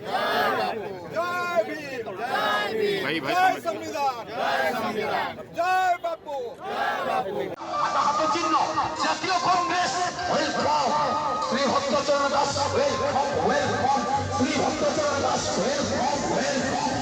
जय भीम, भाई भाई जय संविधान, जय बापू। হাতে চিহ্ন জাতীয় Congress welcome Shri Bhaktacharan Das welcome welcome Shri Bhaktacharan Das welcome welcome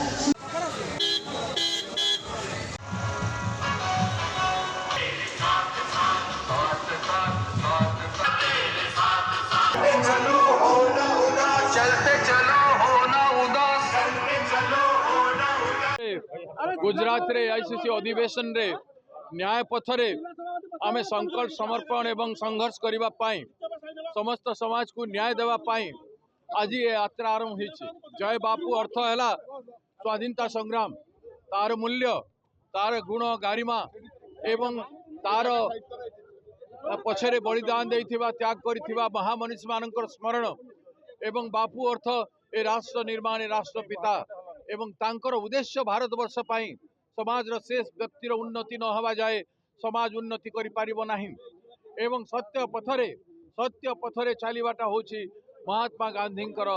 चलो हो ना उदास चलते चलो हो ना उदास चलते चलो हो ना उदास गुजरात रे आईसीसी अधिवेशन रे न्याय पथरे आमे संकल्प समर्पण एवं संघर्ष करबा पाई समस्त समाज को न्याय देवा पाई आज ये यात्रा आरंभ होईछि। जय बापू अर्थ हैला स्वाधीनता संग्राम, तार मूल्य, तार गुण गारिमा एवं तार पछरे बलिदान देइथिबा त्याग करिथिबा महामनीषी मानकर स्मरण एवं बापू अर्थ ए राष्ट्र निर्माण राष्ट्रपिता एवं तांकर उद्देश्य भारतवर्ष पाई समाज शेष व्यक्तिर उन्नति न हवा जाए समाज उन्नति करि पारिबो नाही एवं सत्य पथरे चलीबाटा होछि महात्मा गांधींकर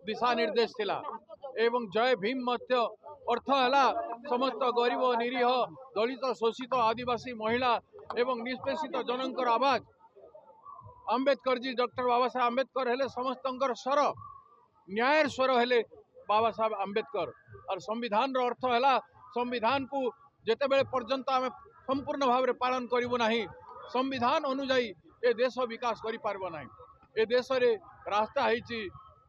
दिशा निर्देश थिला एवं जय भीम मध्य अर्थ हैला समस्त गरीब निरीह दलित शोषित आदिवासी महिला एवं निष्पेषित जनकर आवाज अंबेडकर जी डॉक्टर बाबा साहेब अंबेडकर हेले समस्तंकर स्वर न्याय स्वर हेले बाबा साहेब अंबेडकर और संविधान रो अर्थ हैला संविधान को जेतेबेले पर्यंत आमे संपूर्ण भाव में पालन करिबो नाही संविधान अनुଯାयी ए देश विकास करि पारबो नाही। ए देश रे रास्ता हेछि,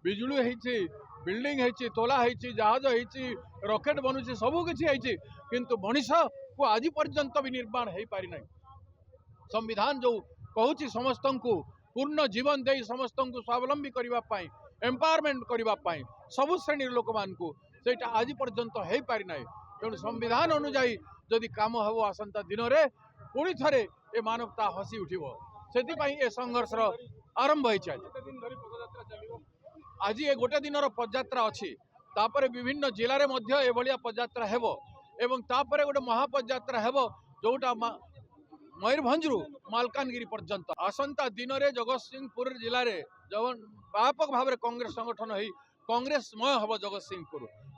बिजुली हेछि, बिल्डिंग हेछि, तोला हेछि, जहाज हेछि, रॉकेट बनुछि, सबु किछि हेछि किंतु मनीष को आज पर्यंत भी निर्माण हे पारि नाही। संविधान जो कहूँ समस्त को पूर्ण जीवन दे समस्त को स्वावलंबी करने एम्पावरमेंट करने सबु श्रेणी लोक मान से आज पर्यंत हो पारि ना तेणु संविधान अनुजाई जदि काम हम आसंता दिन में पुणी थे ए मानवता हसी उठिब से ए संघर्ष आरंभ हो आज ये गोटे दिन पदयात्रा अच्छी तापर विभिन्न जिले में एभलिया पदयात्रा हेबो एवं तापर गोटे महापदयात्रा हेबो जोटा मयूरभंज मालकानगिरी पर्यंत आसंता दिन में जगतसिंहपुर जिले में व्यापक भाव में कांग्रेस संगठन हो कांग्रेसमय हम जगतसिंहपुर।